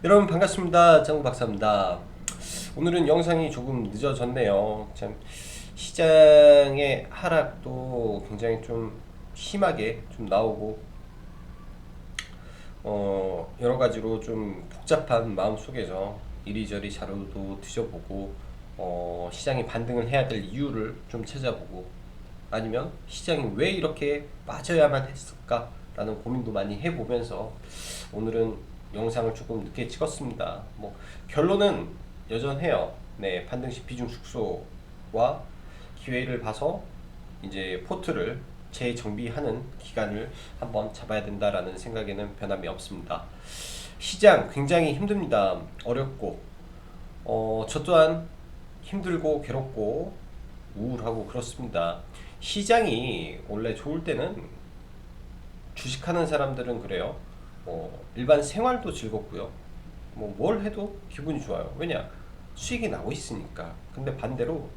여러분 반갑습니다. 장우 박사입니다. 오늘은 영상이 조금 늦어졌네요. 참 시장의 하락도 굉장히 좀 심하게 좀 나오고 여러 가지로 좀 복잡한 마음 속에서 이리저리 자료도 뒤져보고 시장이 반등을 해야 될 이유를 좀 찾아보고 아니면 시장이 왜 이렇게 빠져야만 했을까라는 고민도 많이 해보면서 오늘은 영상을 조금 늦게 찍었습니다. 뭐 결론은 여전해요. 네, 반등시 비중 축소와 기회를 봐서 이제 포트를 재정비하는 기간을 한번 잡아야 된다라는 생각에는 변함이 없습니다. 시장 굉장히 힘듭니다. 어렵고 저 또한 힘들고 괴롭고 우울하고 그렇습니다. 시장이 원래 좋을 때는 주식하는 사람들은 그래요. 일반 생활도 즐겁고요. 뭐 뭘 해도 기분이 좋아요. 왜냐? 수익이 나고 있으니까. 근데 반대로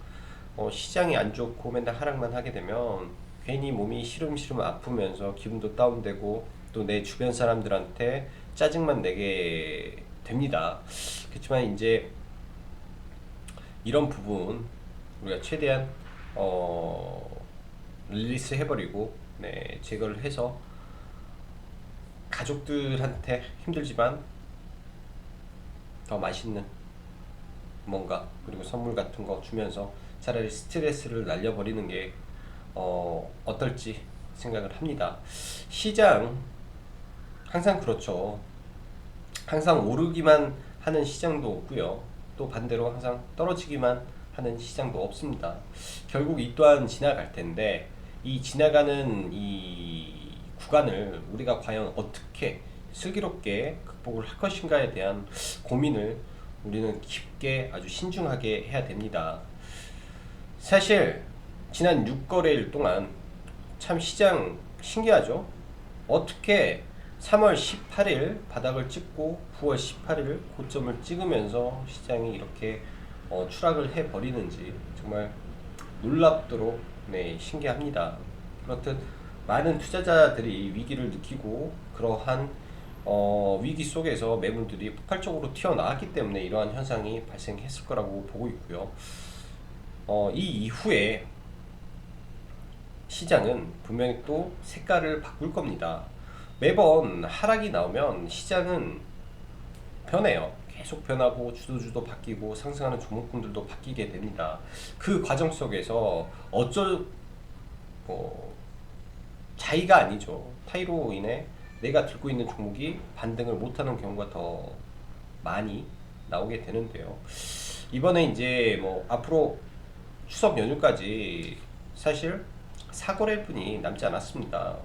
시장이 안 좋고 맨날 하락만 하게 되면 괜히 몸이 시름시름 아프면서 기분도 다운되고 또 내 주변 사람들한테 짜증만 내게 됩니다. 그렇지만 이제 이런 부분 우리가 최대한 릴리스 해버리고 네, 제거를 해서 가족들한테 힘들지만 더 맛있는 뭔가 그리고 선물 같은 거 주면서 차라리 스트레스를 날려버리는 게 어떨지 생각을 합니다. 시장 항상 그렇죠. 항상 오르기만 하는 시장도 없고요. 또 반대로 항상 떨어지기만 하는 시장도 없습니다. 결국 이 또한 지나갈 텐데 이 지나가는 이 구간을 우리가 과연 어떻게 슬기롭게 극복을 할 것인가에 대한 고민을 우리는 깊게 아주 신중하게 해야 됩니다. 사실 지난 6거래일 동안 참 시장 신기하죠? 어떻게 3월 18일 바닥을 찍고 9월 18일 고점을 찍으면서 시장이 이렇게 추락을 해버리는지 정말 놀랍도록 네, 신기합니다. 그렇듯 많은 투자자들이 위기를 느끼고 그러한 위기 속에서 매물들이 폭발적으로 튀어나왔기 때문에 이러한 현상이 발생했을 거라고 보고 있고요. 이 이후에 시장은 분명히 또 색깔을 바꿀 겁니다. 매번 하락이 나오면 시장은 변해요. 계속 변하고 주도주도 바뀌고 상승하는 종목군들도 바뀌게 됩니다. 그 과정 속에서 어쩔 뭐 자의가 아니죠. 타이로 인해 내가 들고 있는 종목이 반등을 못하는 경우가 더 많이 나오게 되는데요. 이번에 이제 뭐 앞으로 추석 연휴까지 사실 사거래뿐이 남지 않았습니다.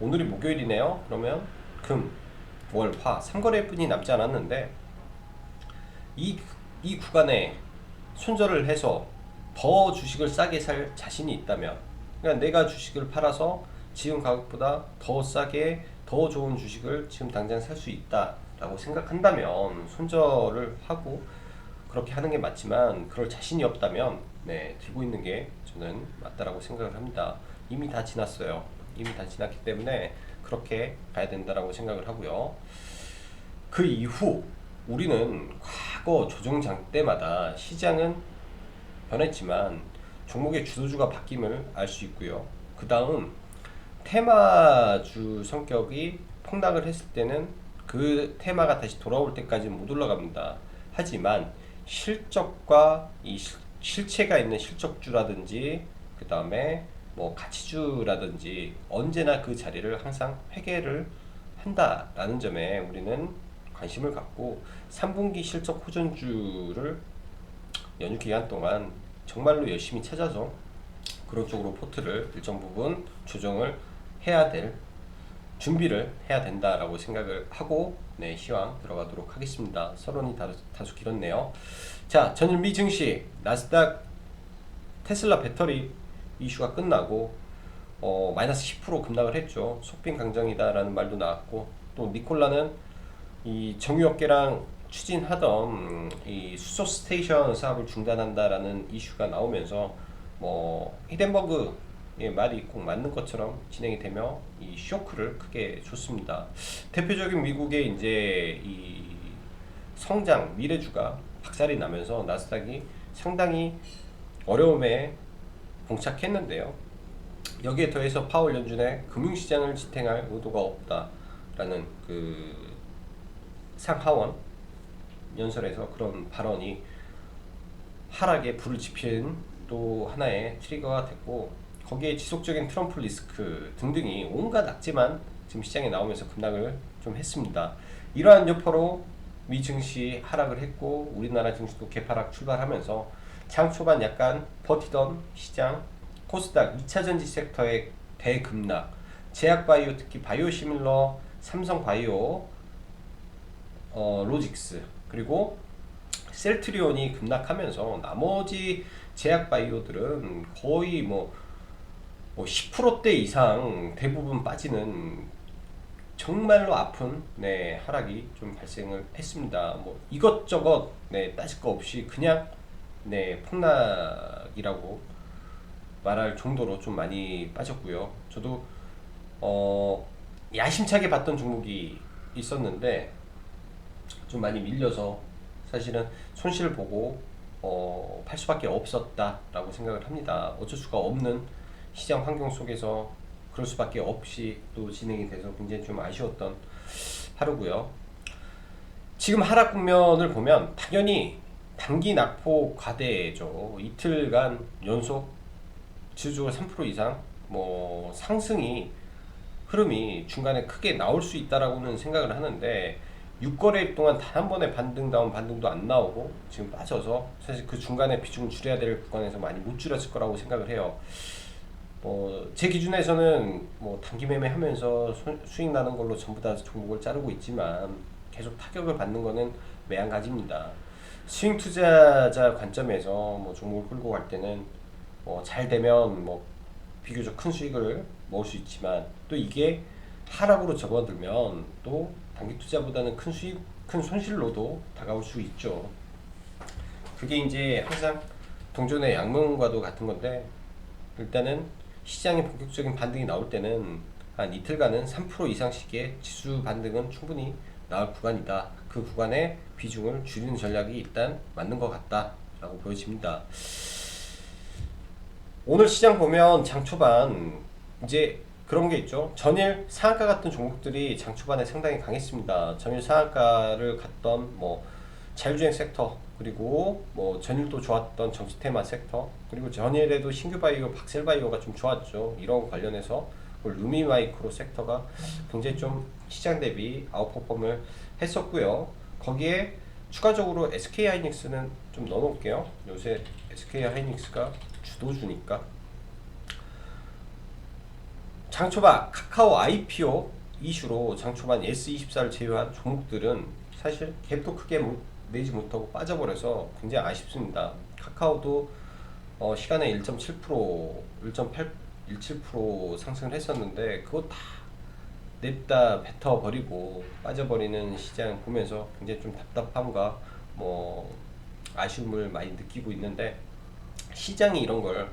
오늘이 목요일이네요. 그러면 금, 월, 화 3거래뿐이 남지 않았는데 이, 이 구간에 손절을 해서 더 주식을 싸게 살 자신이 있다면 그러니까 내가 주식을 팔아서 지금 가격보다 더 싸게 더 좋은 주식을 지금 당장 살 수 있다라고 생각한다면 손절을 하고 그렇게 하는 게 맞지만 그럴 자신이 없다면 네, 들고 있는 게 저는 맞다라고 생각을 합니다. 이미 다 지났어요. 이미 다 지났기 때문에 그렇게 가야 된다라고 생각을 하고요. 그 이후 우리는 과거 조정장 때마다 시장은 변했지만 종목의 주도주가 바뀜을 알 수 있고요. 그 다음 테마주 성격이 폭락을 했을 때는 그 테마가 다시 돌아올 때까지 못 올라갑니다. 하지만 실적과 이 실체가 있는 실적주라든지 그 다음에 뭐 가치주라든지 언제나 그 자리를 항상 회개를 한다라는 점에 우리는 관심을 갖고 3분기 실적 호전주를 연휴 기간 동안 정말로 열심히 찾아서 그런 쪽으로 포트를 일정 부분 조정을 해야 될 준비를 해야 된다라고 생각을 하고 네, 시황 들어가도록 하겠습니다. 서론이 다소 길었네요. 자, 전일 미 증시 나스닥 테슬라 배터리 이슈가 끝나고 마이너스 10% 급락을 했죠. 속빈 강정이다라는 말도 나왔고 또 니콜라는 이 정유업계랑 추진하던 이 수소 스테이션 사업을 중단한다라는 이슈가 나오면서 뭐 히덴버그의 말이 꼭 맞는 것처럼 진행이 되며 이 쇼크를 크게 줬습니다. 대표적인 미국의 이제 이 성장 미래주가 박살이 나면서 나스닥이 상당히 어려움에 봉착했는데요. 여기에 더해서 파월 연준의 금융시장을 지탱할 의도가 없다라는 그 상하원 연설에서 그런 발언이 하락에 불을 지핀 또 하나의 트리거가 됐고, 거기에 지속적인 트럼프 리스크 등등이 온갖 악재만 지금 시장에 나오면서 급락을 좀 했습니다. 이러한 여파로 미 증시 하락을 했고 우리나라 증시도 개파락 출발하면서 장 초반 약간 버티던 시장, 코스닥 2차전지 섹터의 대급락, 제약바이오 특히 바이오시밀러, 삼성바이오, 로직스 그리고 셀트리온이 급락하면서 나머지 제약바이오들은 거의 뭐 10%대 이상 대부분 빠지는 정말로 아픈 하락이 좀 발생을 했습니다. 뭐 이것저것 따질 거 없이 그냥 폭락이라고 말할 정도로 좀 많이 빠졌고요. 저도 야심차게 봤던 종목이 있었는데 좀 많이 밀려서 사실은 손실을 보고 팔 수밖에 없었다라고 생각을 합니다. 어쩔 수가 없는 시장 환경 속에서 그럴 수밖에 없이 또 진행이 돼서 굉장히 좀 아쉬웠던 하루고요. 지금 하락 국면을 보면 당연히 단기 낙폭 과대죠. 이틀간 연속 지수적으로 3% 이상 뭐 상승이 흐름이 중간에 크게 나올 수 있다라고는 생각을 하는데 6거래일 동안 단 한 번의 반등다운 반등도 안 나오고 지금 빠져서 사실 그 중간에 비중을 줄여야 될 구간에서 많이 못 줄였을 거라고 생각을 해요. 제 기준에서는 단기 매매하면서 수익 나는 걸로 전부 다 종목을 자르고 있지만 계속 타격을 받는 거는 매한가지입니다. 스윙 투자자 관점에서 종목을 끌고 갈 때는 잘 되면 비교적 큰 수익을 먹을 수 있지만 또 이게 하락으로 접어들면 또 단기 투자보다는 큰 손실로도 다가올 수 있죠. 그게 이제 항상 동전의 양면과도 같은 건데, 일단은 시장의 본격적인 반등이 나올 때는 한 이틀간은 3% 이상씩의 지수 반등은 충분히 나올 구간이다. 그 구간의 비중을 줄이는 전략이 일단 맞는 것 같다라고 보여집니다. 오늘 시장 보면 장 초반 이제 그런 게 있죠. 전일 상한가 같은 종목들이 장 초반에 상당히 강했습니다. 전일 상한가를 갔던 자율주행 섹터, 그리고 전일도 좋았던 정치테마 섹터, 그리고 전일에도 신규바이오, 박셀바이오가 좀 좋았죠. 이런 관련해서 루미마이크로 섹터가 굉장히 좀 시장 대비 아웃퍼폼을 했었고요. 거기에 추가적으로 SK하이닉스는 좀 넣어놓을게요. 요새 SK하이닉스가 주도주니까. 장초반 카카오 IPO 이슈로 장초반 S24를 제외한 종목들은 사실 갭도 크게 내지 못하고 빠져버려서 굉장히 아쉽습니다. 카카오도 시간에 1.7%, 1.817% 상승을 했었는데 그거 다 냅다 뱉어버리고 빠져버리는 시장 보면서 굉장히 좀 답답함과 아쉬움을 많이 느끼고 있는데, 시장이 이런 걸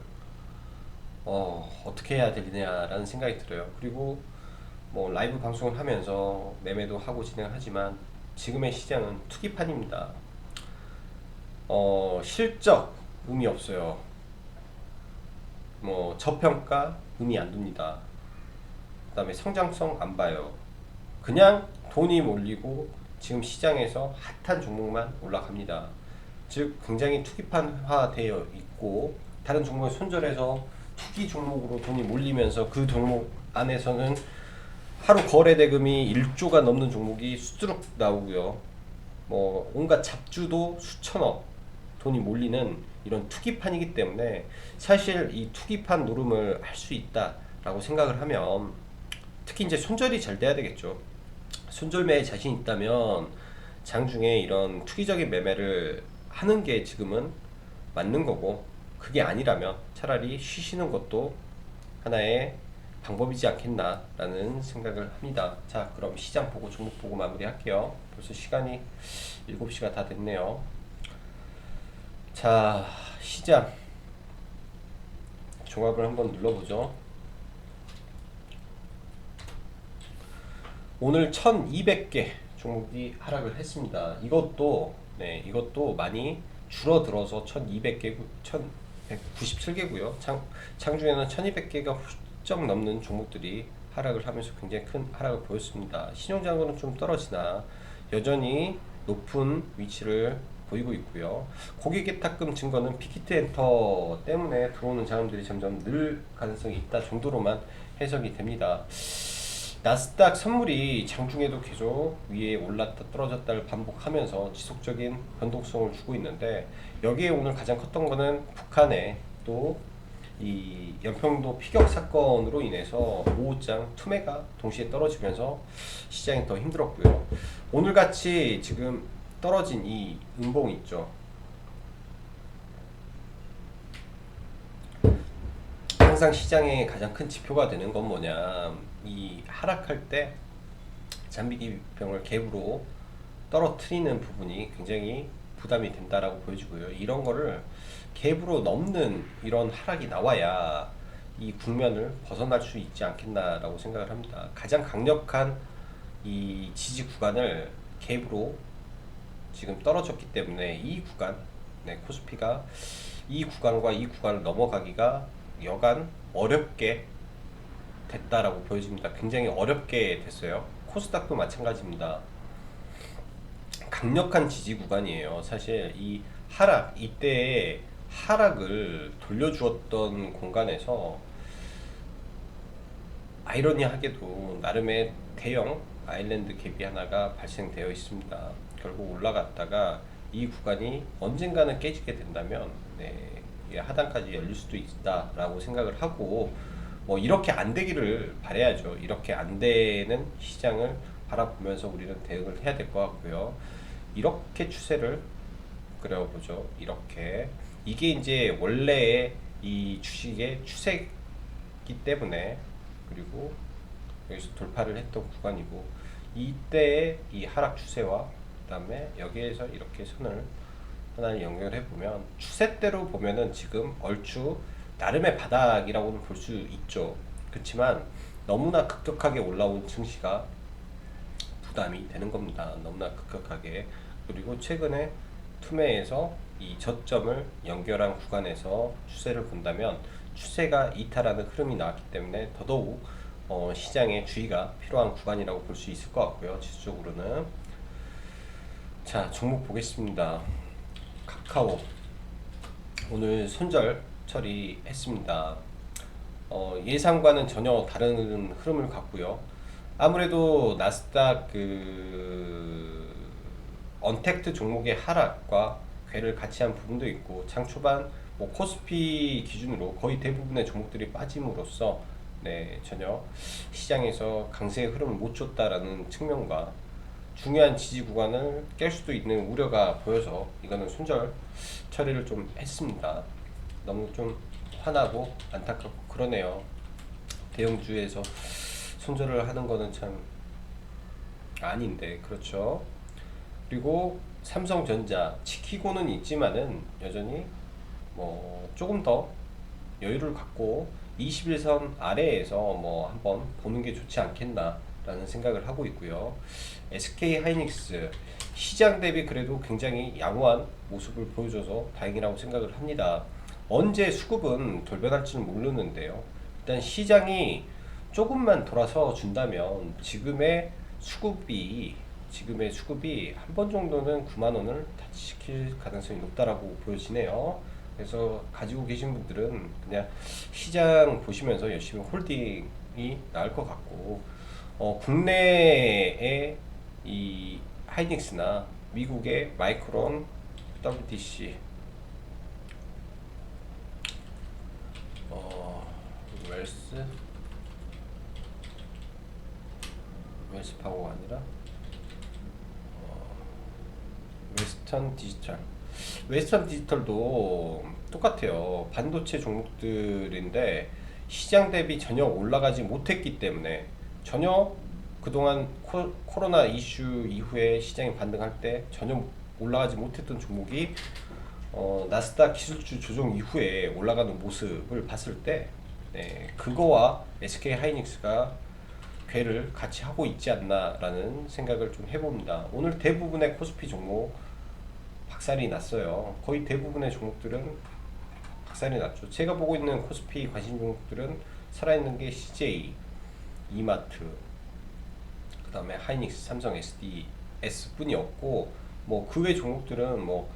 어떻게 해야 되느냐라는 생각이 들어요. 그리고 라이브 방송을 하면서 매매도 하고 진행하지만 지금의 시장은 투기판입니다. 실적 의미 없어요. 저평가 의미 안 둡니다. 그 다음에 성장성 안 봐요. 그냥 돈이 몰리고 지금 시장에서 핫한 종목만 올라갑니다. 즉 굉장히 투기판화 되어 있고, 다른 종목에 손절해서 투기 종목으로 돈이 몰리면서 그 종목 안에서는 하루 거래 대금이 1조가 넘는 종목이 수두룩 나오고요. 온갖 잡주도 수천억 돈이 몰리는 이런 투기판이기 때문에 사실 이 투기판 노름을 할 수 있다라고 생각을 하면 특히 이제 손절이 잘 돼야 되겠죠. 손절매에 자신 있다면 장중에 이런 투기적인 매매를 하는 게 지금은 맞는 거고, 그게 아니라면 차라리 쉬시는 것도 하나의 방법이지 않겠나라는 생각을 합니다. 자, 그럼 시장 보고 종목 보고 마무리할게요. 벌써 시간이 7시가 다 됐네요. 자, 시장 종합을 한번 눌러보죠. 오늘 1200개 종목이 하락을 했습니다. 이것도 많이 줄어들어서 1200개, 1197개고요. 장중에는 1200개가 훌쩍 넘는 종목들이 하락을 하면서 굉장히 큰 하락을 보였습니다. 신용장고는 좀 떨어지나 여전히 높은 위치를 보이고 있고요. 고객예탁금 증거는 빅히트엔터 때문에 들어오는 자금들이 점점 늘 가능성이 있다 정도로만 해석이 됩니다. 나스닥 선물이 장중에도 계속 위에 올랐다 떨어졌다를 반복하면서 지속적인 변동성을 주고 있는데, 여기에 오늘 가장 컸던 거는 북한의 또 이 연평도 피격 사건으로 인해서 5장 투매가 동시에 떨어지면서 시장이 더 힘들었고요. 오늘 같이 지금 떨어진 이 음봉 있죠. 항상 시장의 가장 큰 지표가 되는 건 뭐냐, 이 하락할 때 잔비기병을 갭으로 떨어뜨리는 부분이 굉장히 부담이 된다라고 보여지고요. 이런 거를 갭으로 넘는 이런 하락이 나와야 이 국면을 벗어날 수 있지 않겠나라고 생각을 합니다. 가장 강력한 이 지지 구간을 갭으로 지금 떨어졌기 때문에 이 구간, 코스피가 이 구간과 이 구간을 넘어가기가 여간 어렵게 됐다라고 보여집니다. 굉장히 어렵게 됐어요. 코스닥도 마찬가지입니다. 강력한 지지 구간이에요. 사실 이 하락, 이때의 하락을 돌려주었던 공간에서 아이러니하게도 나름의 대형 아일랜드 갭이 하나가 발생되어 있습니다. 결국 올라갔다가 이 구간이 언젠가는 깨지게 된다면 하단까지 열릴 수도 있다라고 생각을 하고, 뭐 이렇게 안 되기를 바라야죠. 이렇게 안 되는 시장을 바라보면서 우리는 대응을 해야 될 것 같고요. 이렇게 추세를 그려보죠. 이렇게 이게 이제 원래의 이 주식의 추세이기 때문에, 그리고 여기서 돌파를 했던 구간이고, 이때의 이 하락 추세와 그 다음에 여기에서 이렇게 선을 하나를 연결해 보면 추세대로 보면은 지금 얼추 나름의 바닥이라고는 볼 수 있죠. 그렇지만 너무나 급격하게 올라온 증시가 부담이 되는 겁니다. 너무나 급격하게. 그리고 최근에 투매에서 이 저점을 연결한 구간에서 추세를 본다면 추세가 이탈하는 흐름이 나왔기 때문에 더더욱 시장에 주의가 필요한 구간이라고 볼 수 있을 것 같고요. 지수적으로는. 자, 종목 보겠습니다. 카카오 오늘 손절 처리했습니다. 예상과는 전혀 다른 흐름을 갖고요. 아무래도 나스닥 언택트 종목의 하락과 괴를 같이 한 부분도 있고, 장 초반 뭐 코스피 기준으로 거의 대부분의 종목들이 빠짐으로써 전혀 시장에서 강세의 흐름을 못 줬다라는 측면과 중요한 지지 구간을 깰 수도 있는 우려가 보여서 이거는 손절 처리를 좀 했습니다. 너무 좀 화나고 안타깝고 그러네요. 대형주에서 손절을 하는 거는 참 아닌데, 그렇죠. 그리고 삼성전자 지키고는 있지만은 여전히 뭐 조금 더 여유를 갖고 21선 아래에서 뭐 한번 보는 게 좋지 않겠나 라는 생각을 하고 있고요. SK 하이닉스 시장 대비 그래도 굉장히 양호한 모습을 보여줘서 다행이라고 생각을 합니다. 언제 수급은 돌변할지는 모르는데요. 일단 시장이 조금만 돌아서 준다면 지금의 수급이 한 번 정도는 9만원을 타치시킬 가능성이 높다라고 보여지네요. 그래서 가지고 계신 분들은 그냥 시장 보시면서 열심히 홀딩이 나을 것 같고, 국내의 이 하이닉스나 미국의 마이크론, WTC, 웰스파고가 아니라 웨스턴 디지털도 똑같아요. 반도체 종목들인데 시장 대비 전혀 올라가지 못했기 때문에, 전혀 그동안 코로나 이슈 이후에 시장이 반등할 때 전혀 올라가지 못했던 종목이 나스닥 기술주 조정 이후에 올라가는 모습을 봤을 때 그거와 SK 하이닉스가 궤를 같이 하고 있지 않나라는 생각을 좀 해봅니다. 오늘 대부분의 코스피 종목 박살이 났어요. 거의 대부분의 종목들은 박살이 났죠. 제가 보고 있는 코스피 관심 종목들은 살아있는 게 CJ, 이마트, 그 다음에 하이닉스, 삼성, SDS 뿐이었고, 뭐 그 외 종목들은 뭐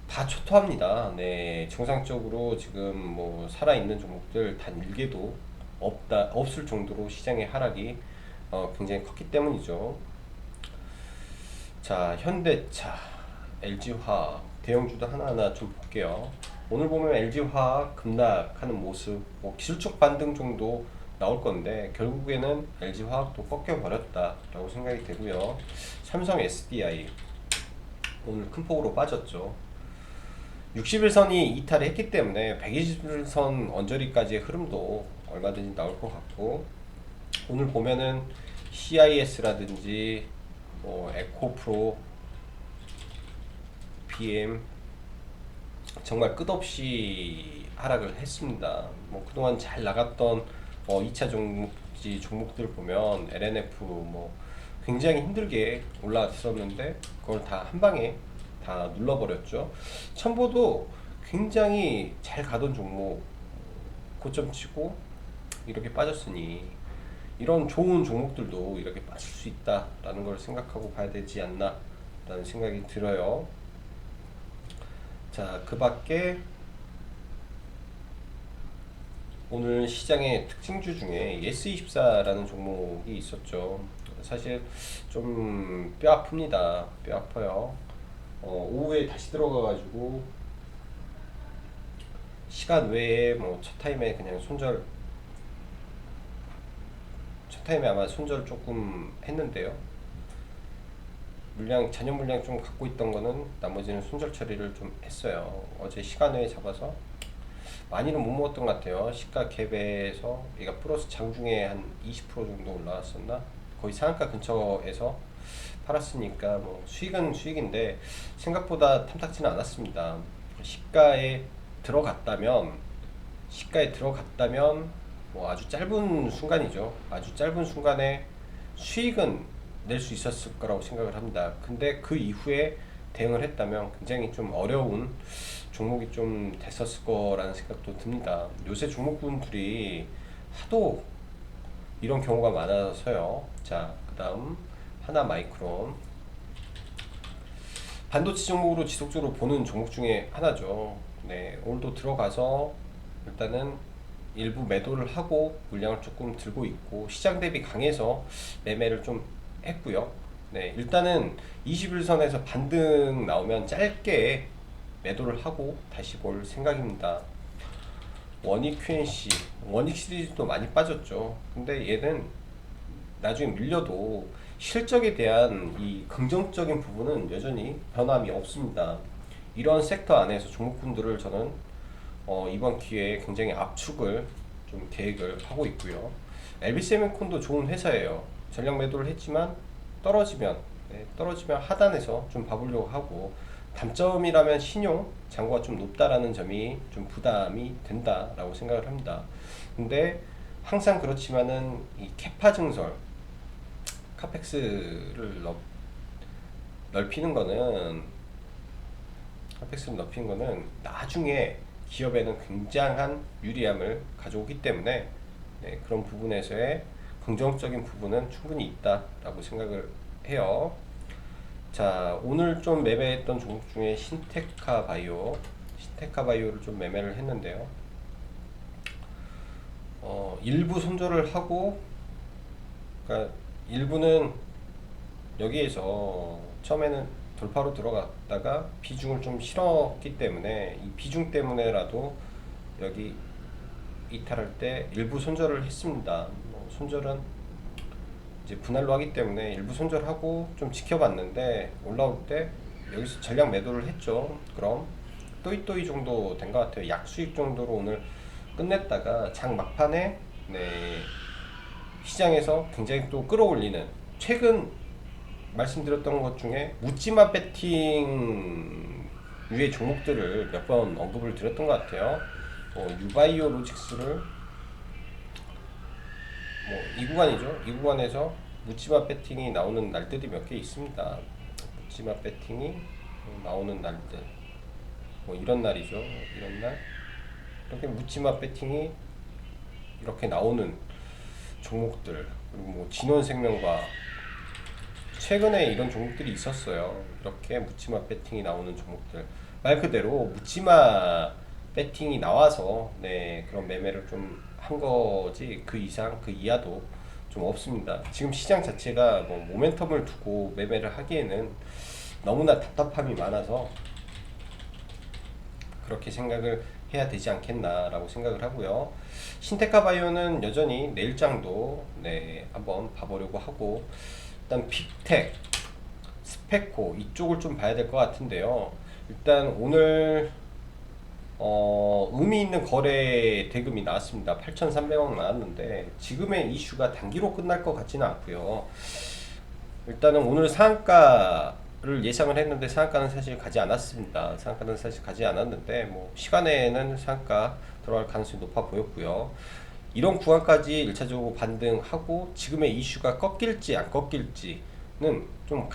다 초토합니다. 네, 정상적으로 지금 뭐 살아있는 종목들 단 1개도 없을 정도로 시장의 하락이 굉장히 컸기 때문이죠. 자, 현대차, LG화학 대형주도 하나하나 좀 볼게요. 오늘 보면 LG화학 급락하는 모습, 뭐 기술적 반등 정도 나올 건데 결국에는 LG화학도 꺾여 버렸다라고 생각이 되고요. 삼성 SDI 오늘 큰 폭으로 빠졌죠. 60일선이 이탈을 했기 때문에 120일선 언저리까지의 흐름도 얼마든지 나올 것 같고, 오늘 보면은 CIS라든지 뭐 에코프로, BM 정말 끝없이 하락을 했습니다. 뭐 그동안 잘 나갔던 2차 종목들 보면 LNF 뭐 굉장히 힘들게 올라왔었는데 그걸 다 한 방에 다 눌러버렸죠. 첨보도 굉장히 잘 가던 종목 고점 치고 이렇게 빠졌으니 이런 좋은 종목들도 이렇게 빠질 수 있다라는 걸 생각하고 봐야 되지 않나 라는 생각이 들어요. 자, 그 밖에 오늘 시장의 특징주 중에 예스24라는 종목이 있었죠. 사실 좀 뼈 아픕니다. 뼈 아파요. 오후에 다시 들어가가지고 시간 외에 뭐 첫 타임에 그냥 첫 타임에 아마 손절 조금 했는데요. 잔여 물량 좀 갖고 있던 거는 나머지는 손절 처리를 좀 했어요. 어제 시간 외에 잡아서 많이는 못 먹었던 것 같아요. 시가 갭에서 얘가 플러스 장중에 한 20% 정도 올라왔었나? 거의 상한가 근처에서 팔았으니까 뭐 수익은 수익인데 생각보다 탐탁지는 않았습니다. 시가에 들어갔다면 뭐 아주 짧은 순간이죠. 아주 짧은 순간에 수익은 낼 수 있었을 거라고 생각을 합니다. 근데 그 이후에 대응을 했다면 굉장히 좀 어려운 종목이 좀 됐었을 거라는 생각도 듭니다. 요새 종목군들이 하도 이런 경우가 많아서요. 자, 그 다음 하나마이크론 반도체 종목으로 지속적으로 보는 종목 중에 하나죠. 네, 오늘도 들어가서 일단은 일부 매도를 하고 물량을 조금 들고 있고 시장 대비 강해서 매매를 좀 했고요. 네, 일단은 21선에서 반등 나오면 짧게 매도를 하고 다시 볼 생각입니다. 원익 QNC, 원익 시리즈도 많이 빠졌죠. 근데 얘는 나중에 밀려도 실적에 대한 이 긍정적인 부분은 여전히 변함이 없습니다. 이런 섹터 안에서 종목군들을 저는 이번 기회에 굉장히 압축을 좀 계획을 하고 있고요. LB세미콘도 좋은 회사예요. 전량 매도를 했지만 떨어지면 하단에서 좀 봐보려고 하고, 단점이라면 신용 잔고가 좀 높다라는 점이 좀 부담이 된다라고 생각을 합니다. 근데 항상 그렇지만은 이 캐파 증설, 카펙스를 넓히는 거는 나중에 기업에는 굉장한 유리함을 가져오기 때문에 네, 그런 부분에서의 긍정적인 부분은 충분히 있다라고 생각을 해요. 자, 오늘 좀 매매했던 종목 중에 신테카 바이오를 좀 매매를 했는데요. 일부 손절을 하고, 그러니까 일부는 여기에서 처음에는 돌파로 들어갔다가 비중을 좀 실었기 때문에 이 비중 때문에라도 여기 이탈할 때 일부 손절을 했습니다. 손절은 이제 분할로 하기 때문에 일부 손절하고 좀 지켜봤는데 올라올 때 여기서 전량 매도를 했죠. 그럼 또이또이 정도 된 것 같아요. 약수익 정도로 오늘 끝냈다가 장 막판에 시장에서 굉장히 또 끌어올리는, 최근 말씀드렸던 것 중에 묻지마 배팅 유의 종목들을 몇 번 언급을 드렸던 것 같아요. 유바이오 로직스를 이 구간이죠. 이 구간에서 묻지마 배팅이 나오는 날들이 몇 개 있습니다. 묻지마 배팅이 나오는 날들, 이런 날이죠. 이런 날 이렇게 묻지마 배팅이 이렇게 나오는 종목들, 그리고 진원생명과 최근에 이런 종목들이 있었어요. 이렇게 묻지마 배팅이 나오는 종목들, 말 그대로 묻지마 배팅이 나와서 그런 매매를 좀 한 거지, 그 이상 그 이하도 좀 없습니다. 지금 시장 자체가 모멘텀을 두고 매매를 하기에는 너무나 답답함이 많아서 그렇게 생각을 해야 되지 않겠나라고 생각을 하고요. 신테카 바이오는 여전히 내일장도 한번 봐보려고 하고, 일단 빅텍, 스페코 이쪽을 좀 봐야 될 것 같은데요. 일단 오늘 의미 있는 거래 대금이 나왔습니다. 8,300억 나왔는데 지금의 이슈가 단기로 끝날 것 같지는 않고요. 일단은 오늘 상한가를 예상을 했는데 상한가는 사실 가지 않았습니다. 상한가는 사실 가지 않았는데 시간에는 상한가 들어갈 가능성이 높아 보였고요. 이런 구간까지 1차적으로 반등하고 지금의 이슈가 꺾일지 안 꺾일지는 좀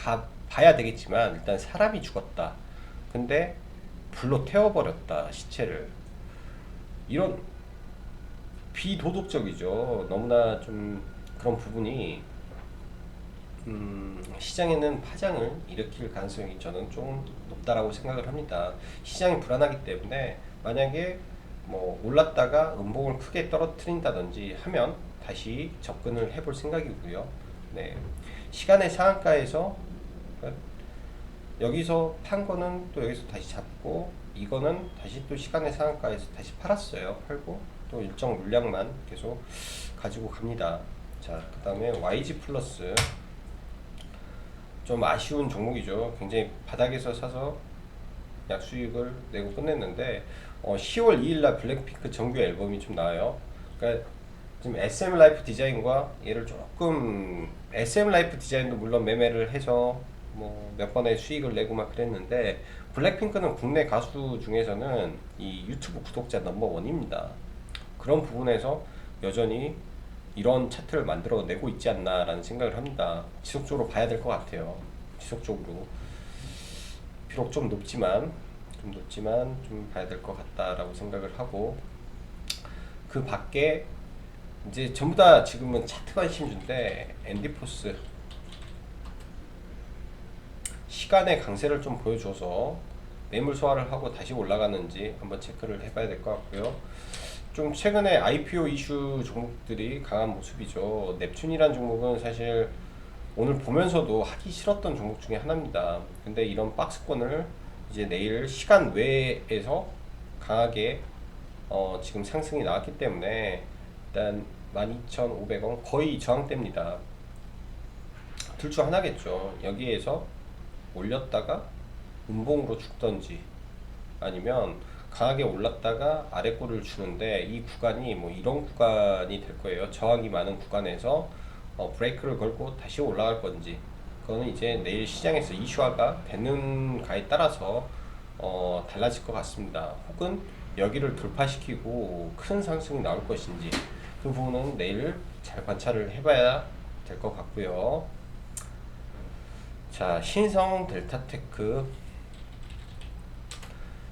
봐야 되겠지만, 일단 사람이 죽었다. 근데 불로 태워버렸다, 시체를. 이런 비도덕적이죠. 너무나 좀 그런 부분이 시장에는 파장을 일으킬 가능성이 저는 좀 높다라고 생각을 합니다. 시장이 불안하기 때문에 만약에 올랐다가 음봉을 크게 떨어뜨린다든지 하면 다시 접근을 해볼 생각이고요. 시간의 상한가에서 여기서 판 거는 또 여기서 다시 잡고, 이거는 다시 또 시간의 상한가에서 다시 팔았어요. 팔고 또 일정 물량만 계속 가지고 갑니다. 자, 그 다음에 YG 플러스, 좀 아쉬운 종목이죠. 굉장히 바닥에서 사서 약수익을 내고 끝냈는데 10월 2일날 블랙핑크 정규 앨범이 좀 나와요. 그러니까 지금 SM 라이프 디자인과 얘를 조금, SM 라이프 디자인도 물론 매매를 해서 몇 번의 수익을 내고 막 그랬는데, 블랙핑크는 국내 가수 중에서는 이 유튜브 구독자 넘버원입니다. 그런 부분에서 여전히 이런 차트를 만들어 내고 있지 않나라는 생각을 합니다. 지속적으로 봐야 될 것 같아요. 지속적으로 비록 좀 높지만 좀 봐야 될 것 같다라고 생각을 하고, 그 밖에 이제 전부 다 지금은 차트 관심주인데, 앤디포스 시간의 강세를 좀 보여줘서 매물 소화를 하고 다시 올라가는지 한번 체크를 해봐야 될 것 같고요. 좀 최근에 IPO 이슈 종목들이 강한 모습이죠. 넵튠이란 종목은 사실 오늘 보면서도 하기 싫었던 종목 중에 하나입니다. 근데 이런 박스권을 이제 내일 시간 외에서 강하게 지금 상승이 나왔기 때문에 일단 12,500원 거의 저항대입니다. 둘 중 하나겠죠. 여기에서 올렸다가 음봉으로 죽던지, 아니면 강하게 올랐다가 아래골을 주는데, 이 구간이 이런 구간이 될 거예요. 저항이 많은 구간에서 브레이크를 걸고 다시 올라갈 건지, 그거는 이제 내일 시장에서 이슈화가 되는가에 따라서 달라질 것 같습니다. 혹은 여기를 돌파시키고 큰 상승이 나올 것인지, 그 부분은 내일 잘 관찰을 해봐야 될 것 같고요. 자, 신성 델타테크,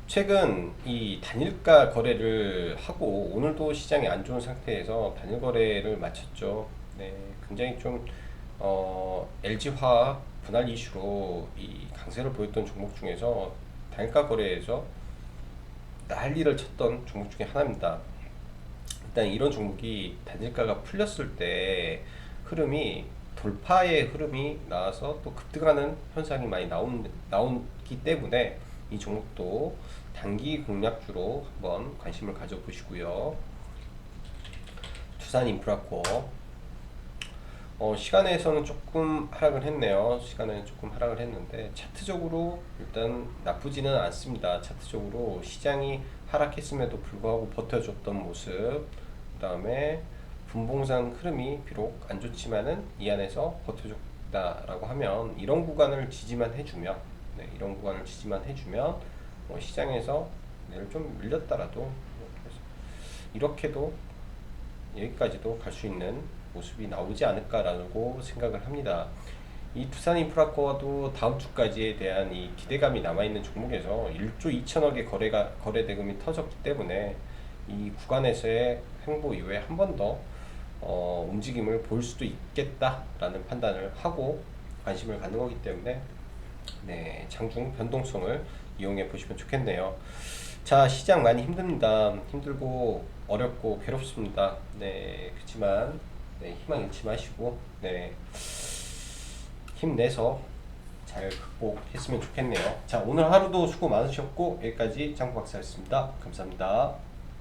최근 이 단일가 거래를 하고 오늘도 시장이 안 좋은 상태에서 단일 거래를 마쳤죠. 굉장히 좀 LG화학 분할 이슈로 이 강세를 보였던 종목 중에서 단일가 거래에서 난리를 쳤던 종목 중에 하나입니다. 일단 이런 종목이 단일가가 풀렸을 때 흐름이, 돌파의 흐름이 나와서 또 급등하는 현상이 많이 나오기 때문에 이 종목도 단기 공략주로 한번 관심을 가져보시고요. 두산인프라코어 시간에서는 조금 하락을 했네요. 시간에는 조금 하락을 했는데 차트적으로 일단 나쁘지는 않습니다. 차트적으로 시장이 하락했음에도 불구하고 버텨줬던 모습, 그 다음에 분봉상 흐름이 비록 안 좋지만은 이 안에서 버텨줬다라고 하면, 이런 구간을 지지만 해주면, 이런 구간을 지지만 해주면 시장에서 내일 좀 밀렸다라도 이렇게도 여기까지도 갈 수 있는 모습이 나오지 않을까라고 생각을 합니다. 이 두산인프라코어도 다음 주까지에 대한 이 기대감이 남아있는 종목에서 1조 2천억의 거래 대금이 터졌기 때문에 이 구간에서의 횡보 이후에 한 번 더 움직임을 볼 수도 있겠다라는 판단을 하고 관심을 갖는 거기 때문에 네, 장중 변동성을 이용해 보시면 좋겠네요. 자, 시장 많이 힘듭니다. 힘들고 어렵고 괴롭습니다. 네, 그렇지만 네, 희망 잃지 마시고 네, 힘내서 잘 극복했으면 좋겠네요. 자, 오늘 하루도 수고 많으셨고 여기까지 장박사였습니다. 감사합니다.